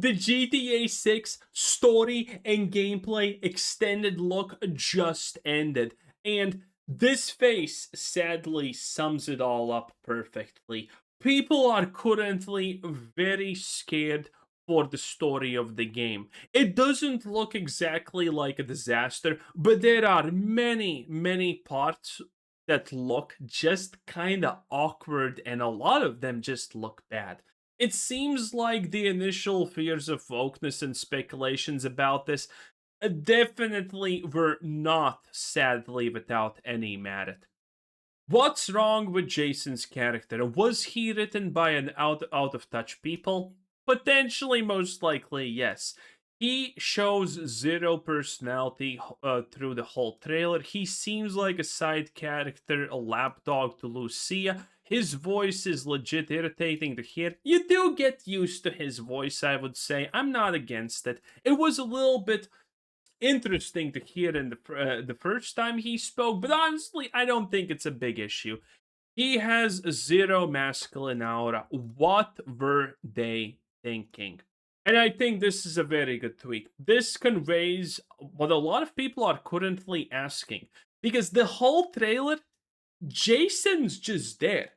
The GTA 6 story and gameplay extended look just ended, and this face sadly sums it all up perfectly. People are currently very scared for the story of the game. It doesn't look exactly like a disaster, but there are many parts that look just kind of awkward, and a lot of them just look bad. It seems like the initial fears of wokeness and speculations about this definitely were not, sadly, without any merit. What's wrong with Jason's character? Was he written by an out of touch people? Potentially, most likely, yes. He shows zero personality through the whole trailer. He seems like a side character, a lapdog to Lucia. His voice is legit irritating to hear. You do get used to his voice, I would say. I'm not against it. It was a little bit interesting to hear in the first time he spoke, but honestly, I don't think it's a big issue. He has zero masculine aura. What were they thinking? And I think this is a very good tweet. This conveys what a lot of people are currently asking. Because the whole trailer, Jason's just there.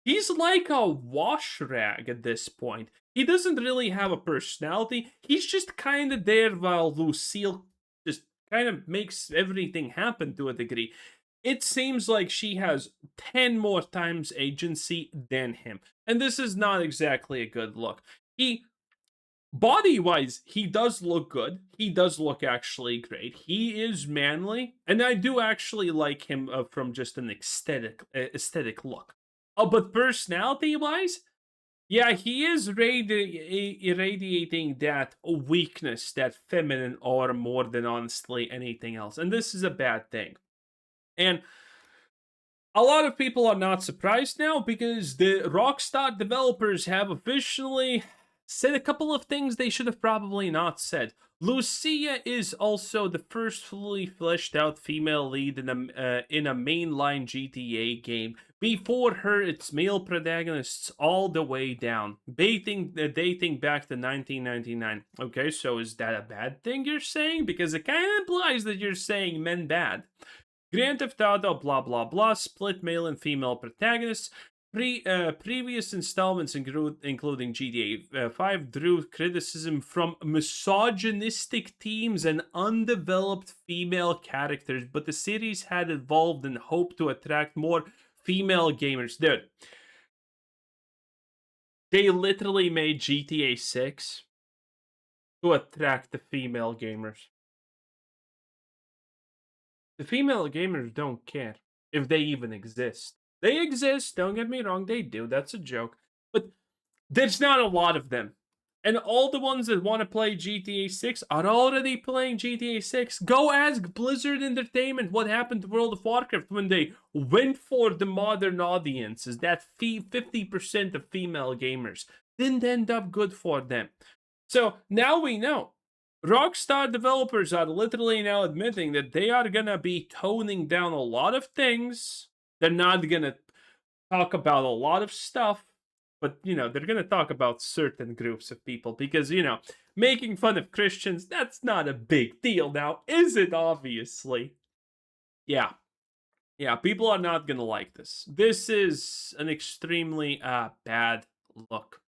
He's like a wash rag at this point. He doesn't really have a personality. He's just kind of there while Lucille just kind of makes everything happen to a degree. It seems like she has 10 more times agency than him. And this is not exactly a good look. He, body wise, he does look good. He does look actually great. He is manly. And I do actually like him from just an aesthetic look. But personality wise, yeah, he is irradiating that weakness, that feminine aura more than honestly anything else. And this is a bad thing. And a lot of people are not surprised now because the Rockstar developers have officially said a couple of things they should have probably not said. Lucia is also the first fully fleshed out female lead in a mainline GTA game. Before her, it's male protagonists all the way down, dating back to 1999. Okay, so is that a bad thing you're saying? Because it kind of implies that you're saying men bad. Grand Theft Auto, blah blah blah, split male and female protagonists. Previous installments, including GTA 5, drew criticism from misogynistic themes and undeveloped female characters, but the series had evolved and hoped to attract more female gamers. Dude, they literally made GTA 6 to attract the female gamers. The female gamers don't care if they even exist. They exist, don't get me wrong, they do, that's a joke. But there's not a lot of them. And all the ones that want to play GTA 6 are already playing GTA 6. Go ask Blizzard Entertainment what happened to World of Warcraft when they went for the modern audiences, that 50% of female gamers. Didn't end up good for them. So now we know. Rockstar developers are literally now admitting that they are going to be toning down a lot of things. They're not going to talk about a lot of stuff, but, you know, they're going to talk about certain groups of people because, you know, making fun of Christians, that's not a big deal now, is it? Obviously. Yeah. Yeah, people are not going to like this. This is an extremely bad look.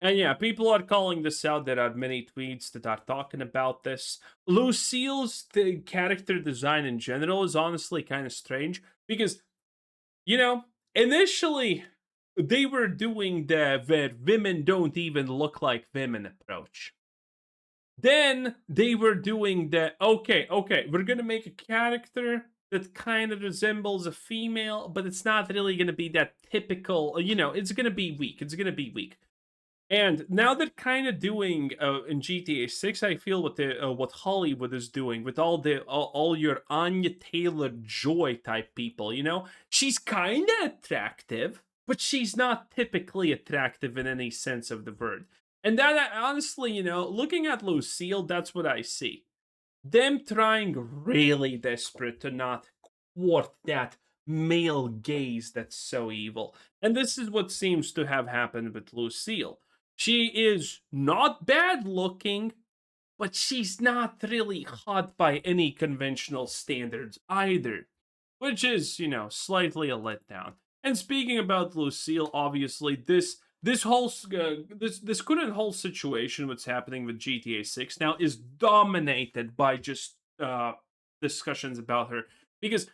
And yeah, people are calling this out. There are many tweets that are talking about this. Lucille's character design in general is honestly kind of strange because, you know, initially they were doing the where women don't even look like women approach. Then they were doing the okay, we're gonna make a character that kind of resembles a female, but it's not really gonna be that typical. You know, it's gonna be weak. It's gonna be weak. And now they're kind of doing in GTA 6, I feel what Hollywood is doing with all your Anya Taylor-Joy type people. You know, she's kind of attractive, but she's not typically attractive in any sense of the word. And that honestly, you know, looking at Lucille, that's what I see. Them trying really desperate to not thwart that male gaze that's so evil. And this is what seems to have happened with Lucille. She is not bad looking, but she's not really hot by any conventional standards either, which is, slightly a letdown. And speaking about Lucille, obviously this current whole situation, what's happening with GTA 6 now, is dominated by just discussions about her, because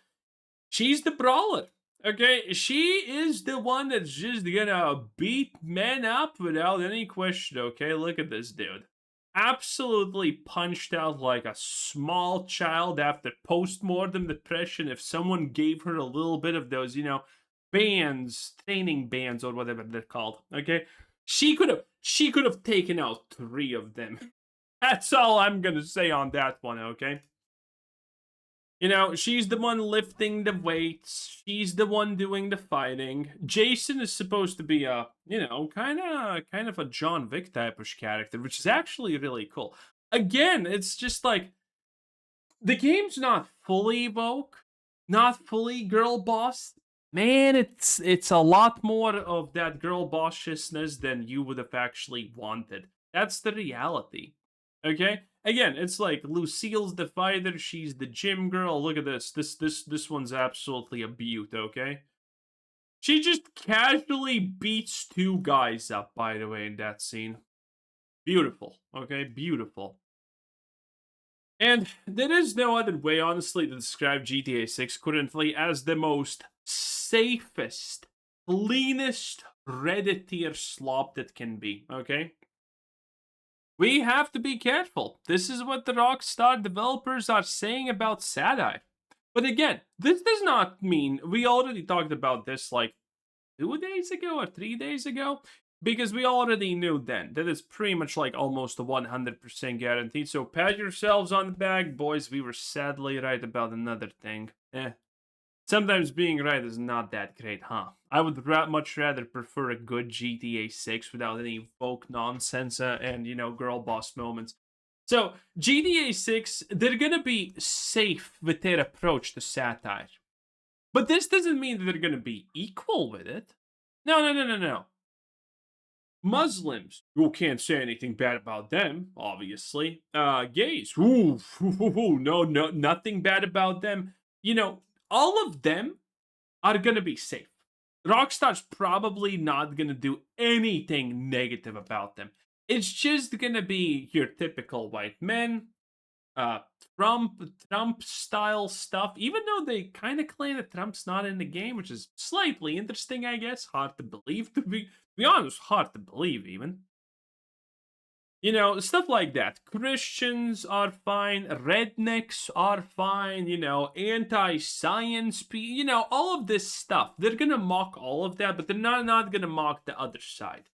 she's the brawler. Okay, she is the one that's just gonna beat men up without any question. Okay, look at this dude. Absolutely punched out like a small child after post-mortem depression. If someone gave her a little bit of those, bands, training bands, or whatever they're called. Okay, she could have taken out 3 of them. That's all I'm gonna say on that one. Okay. She's the one lifting the weights. She's the one doing the fighting. Jason is supposed to be a, kind of a John Wick type-ish character, which is actually really cool. Again, it's just like the game's not fully Evoke, not fully girl boss. Man, it's a lot more of that girl bossness than you would have actually wanted. That's the reality. Okay? Again, it's like Lucille's the fighter, she's the gym girl. Look at this. This one's absolutely a beaut, okay? She just casually beats 2 guys up, by the way, in that scene. Beautiful, okay? Beautiful. And there is no other way, honestly, to describe GTA 6 currently as the most safest, cleanest Reddit tier slop that can be, okay? We have to be careful. This is what the Rockstar developers are saying about satire. But again, this does not mean, we already talked about this like 2 days ago or 3 days ago, because we already knew then that it's pretty much like almost a 100% guaranteed. So pat yourselves on the back, boys. We were sadly right about another thing. Sometimes being right is not that great, huh? I would much rather prefer a good GTA 6 without any folk nonsense and, girl boss moments. So, GTA 6, they're gonna be safe with their approach to satire. But this doesn't mean that they're gonna be equal with it. No. Muslims, you can't say anything bad about them, obviously. Gays, no, nothing bad about them. All of them are going to be safe. Rockstar's probably not going to do anything negative about them. It's just going to be your typical white men, Trump style stuff, even though they kind of claim that Trump's not in the game, which is slightly interesting, I guess. Hard to believe, to be honest, hard to believe even. Stuff like that. Christians are fine, rednecks are fine, anti-science, all of this stuff. They're gonna mock all of that, but they're not gonna mock the other side.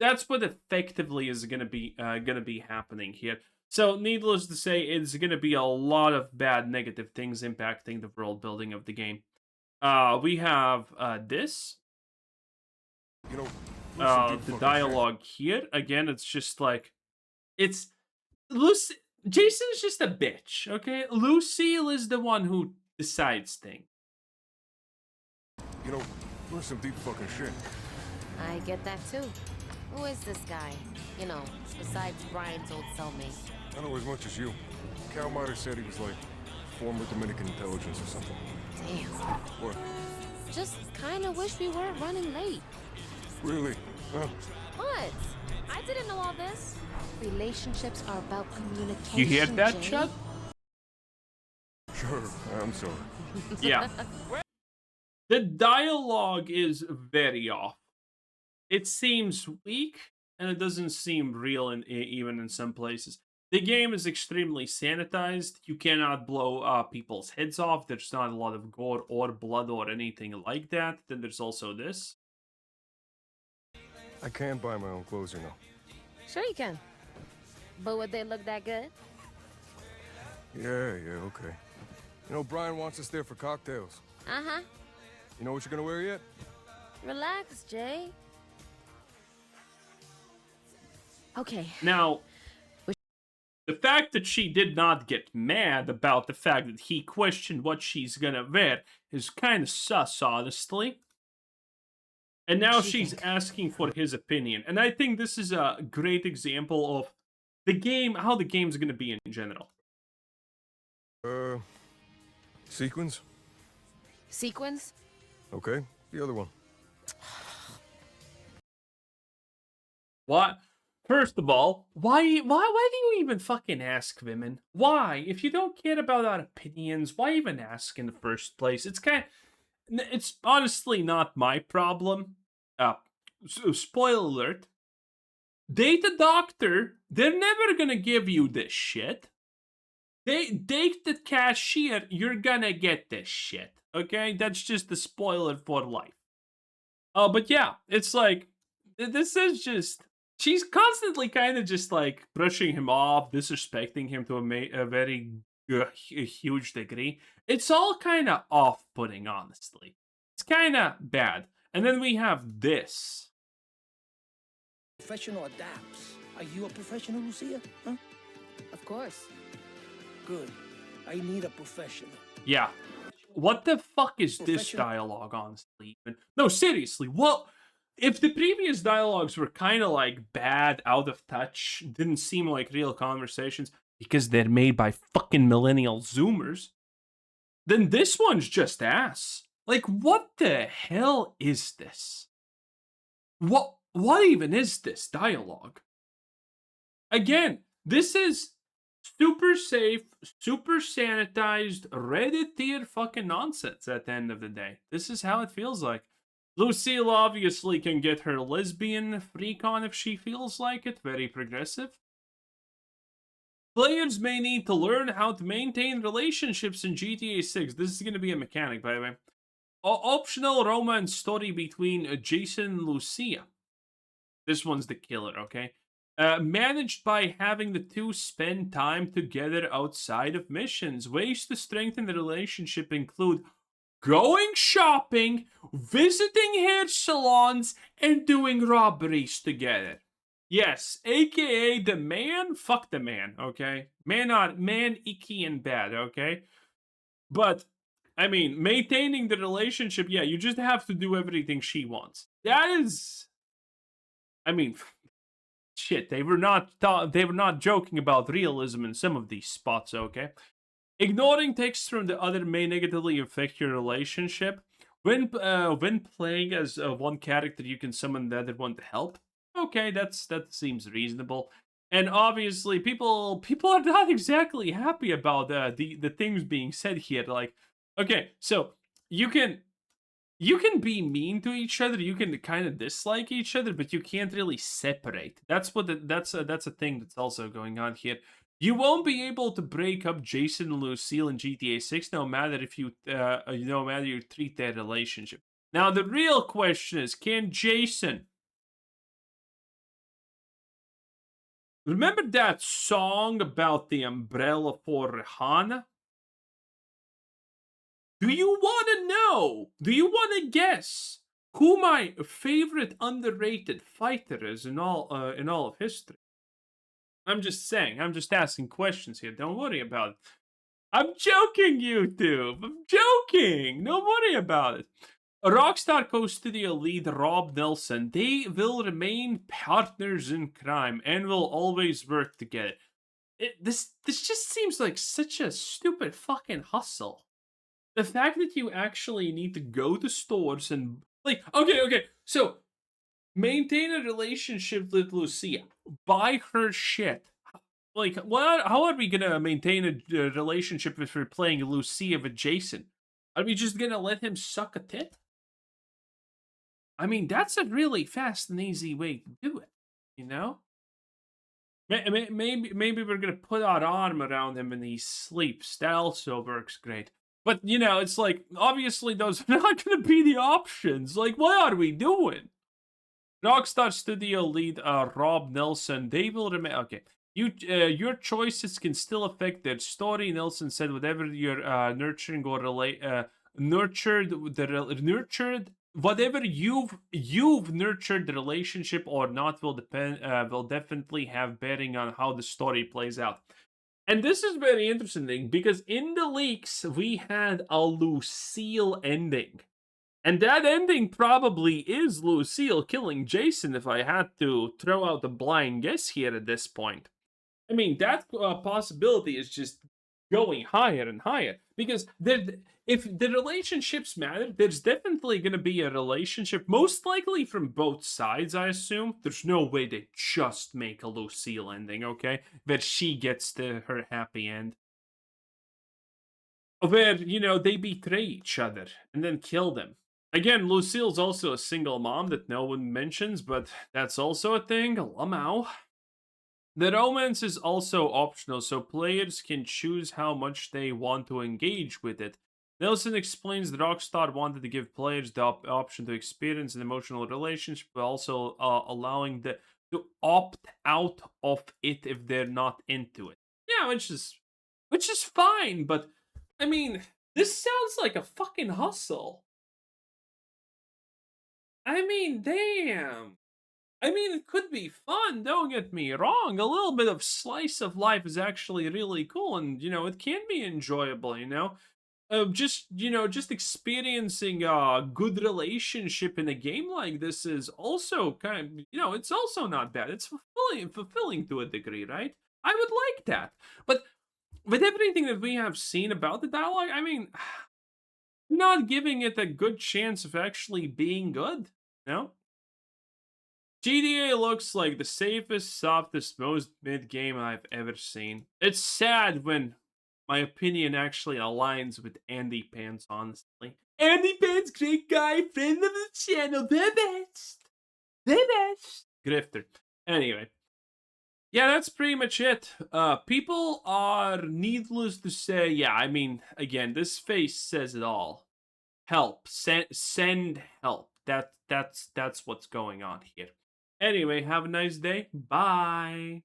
That's what effectively is gonna be happening here. So, needless to say, it's gonna be a lot of bad negative things impacting the world building of the game. We have this. The dialogue here, again, it's just like, it's Lucy. Jason's just a bitch, okay? Lucille is the one who decides things. We're some deep fucking shit. I get that too. Who is this guy? Besides Brian's old cellmate. I know as much as you. Cal might have said he was like former Dominican intelligence or something. Damn. What? Just kind of wish we weren't running late. Really? Huh? What? I didn't know all this. Relationships are about communication. You hear that, Jay? Chud? Sure, I'm sorry. Yeah. The dialogue is very off. It seems weak, and it doesn't seem real even in some places. The game is extremely sanitized. You cannot blow people's heads off. There's not a lot of gore or blood or anything like that. Then there's also this. I can buy my own clothes, Sure you can. But would they look that good? Yeah, okay. Brian wants us there for cocktails. Uh-huh. You know what you're gonna wear yet? Relax, Jay. Okay. Now, the fact that she did not get mad about the fact that he questioned what she's gonna wear is kind of sus, honestly. And now What do you she's think? asking for his opinion. And I think this is a great example of the game, how the game's going to be in general. Sequins? Sequins? Okay. The other one. What? First of all, why do you even fucking ask women? Why? If you don't care about our opinions, why even ask in the first place? It's honestly not my problem. Spoiler alert. Date a doctor. They're never gonna give you this shit. Date the cashier. You're gonna get this shit. Okay, that's just the spoiler for life. But yeah, it's like this is just she's constantly kind of just like brushing him off, disrespecting him to a very huge degree. It's all kind of off-putting, honestly. It's kind of bad. And then we have this. Professional adapts. Are you a professional, Lucia? Huh? Of course. Good. I need a professional. Yeah. What the fuck is this Professional. dialogue, honestly? No, seriously. What if the previous dialogues were kind of like bad, out of touch, didn't seem like real conversations because they're made by fucking millennial Zoomers, then this one's just ass. Like, what the hell is this? What even is this dialogue? Again, this is super safe, super sanitized, Reddit tier fucking nonsense at the end of the day. This is how it feels like. Lucille obviously can get her lesbian freak on if she feels like it. Very progressive. Players may need to learn how to maintain relationships in GTA 6. This is going to be a mechanic, by the way. Optional romance story between Jason and Lucia. This one's the killer, okay? Managed by having the two spend time together outside of missions. Ways to strengthen the relationship include going shopping, visiting hair salons, and doing robberies together. Yes, aka the man, fuck the man, okay? Man, icky and bad, okay? But, I mean, maintaining the relationship, yeah, you just have to do everything she wants. That is... I mean, shit, they were not joking about realism in some of these spots, okay? Ignoring texts from the other may negatively affect your relationship. When playing as one character, you can summon the other one to help. Okay, that seems reasonable. And obviously, people are not exactly happy about the things being said here. Like, okay, so you can be mean to each other, you can kind of dislike each other, but you can't really separate. That's a thing that's also going on here. You won't be able to break up Jason and Lucille in GTA 6, no matter if you treat their relationship. Now the real question is, can Jason remember that song about the umbrella for Rihanna? Do you want to know? Do you want to guess who my favorite underrated fighter is in all of history? I'm just saying. I'm just asking questions here. Don't worry about it. I'm joking, YouTube. I'm joking. Don't worry about it. Rockstar co-studio lead Rob Nelson. They will remain partners in crime and will always work together. This just seems like such a stupid fucking hustle. The fact that you actually need to go to stores and like, okay, so maintain a relationship with Lucia, buy her shit. Like, what? How are we gonna maintain a relationship if we're playing Lucia with Jason? Are we just gonna let him suck a tit? I mean, that's a really fast and easy way to do it. You know? Maybe we're gonna put our arm around him and he sleeps. That also works great. But you know, it's like obviously those are not gonna be the options. Like, what are we doing? Rockstar Studio lead Rob Nelson. They will remain okay. Your choices can still affect their story. Nelson said, "Whatever you're nurturing or nurtured, whatever you've nurtured the relationship or not will definitely have bearing on how the story plays out." And this is very interesting because in the leaks we had a Lucille ending. And that ending probably is Lucille killing Jason if I had to throw out a blind guess here at this point. I mean, that possibility is just going higher and higher because if the relationships matter, there's definitely going to be a relationship, most likely from both sides, I assume. There's no way they just make a Lucille ending, okay? That she gets her happy end. Where, they betray each other and then kill them. Again, Lucille's also a single mom that no one mentions, but that's also a thing. Lamau. The romance is also optional, so players can choose how much they want to engage with it. Nelson explains that Rockstar wanted to give players the option to experience an emotional relationship, but also allowing them to opt out of it if they're not into it. Yeah, which is fine, but I mean, this sounds like a fucking hustle. I mean, damn. I mean, it could be fun, don't get me wrong. A little bit of slice of life is actually really cool, and, it can be enjoyable. Just experiencing a good relationship in a game like this is also it's also not bad. It's fulfilling to a degree, right? I would like that. But with everything that we have seen about the dialogue, I mean, not giving it a good chance of actually being good, no? GTA looks like the safest, softest, most mid game I've ever seen. It's sad when my opinion actually aligns with Andy Pants, honestly. Andy Pants, great guy, friend of the channel, the best. The best. Grifter. Anyway. Yeah, that's pretty much it. People are needless to say, yeah, I mean, again, this face says it all. Help. Send help. That's what's going on here. Anyway, have a nice day. Bye.